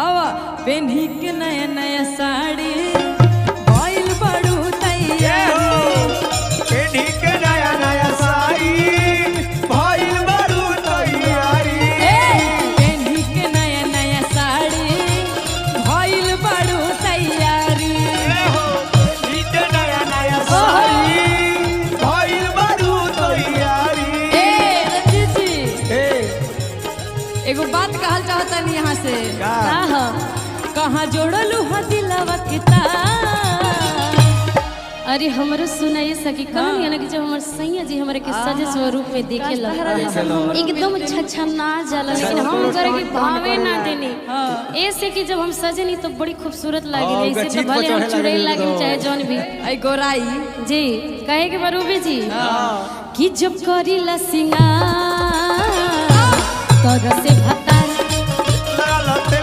अब पेन्ही के नया नया साड़ी भइल बड़ू तैयारी पेन्ही के नया नया साड़ी भइल बड़ू तैयारी पेन्ही के नया नया साड़ी भइल बड़ू तैयारी पेन्ही के नया नया साड़ी भइल बड़ू तैयारी रंजीत जी एगो बात कहल चाहता नहीं यहाँ से कहाँ जोड़लू हा दिलवा के तार। अरे हमरो सुनाइए सकी कहनी ना कि जब हमारे सैया जी हमारे के सजे स्वरूप में देखे लग एकदम अच्छा ना जाला लेकिन हम करे के भावे ना देनी ऐसे कि जब हम सजे नहीं तो बड़ी खूबसूरत लागे ऐसे तो भले हम चुड़ैल लागे चाहे जौन भी आई गोराई जी कहे के बरूबी जी कि जब करीला सिंगार तोर से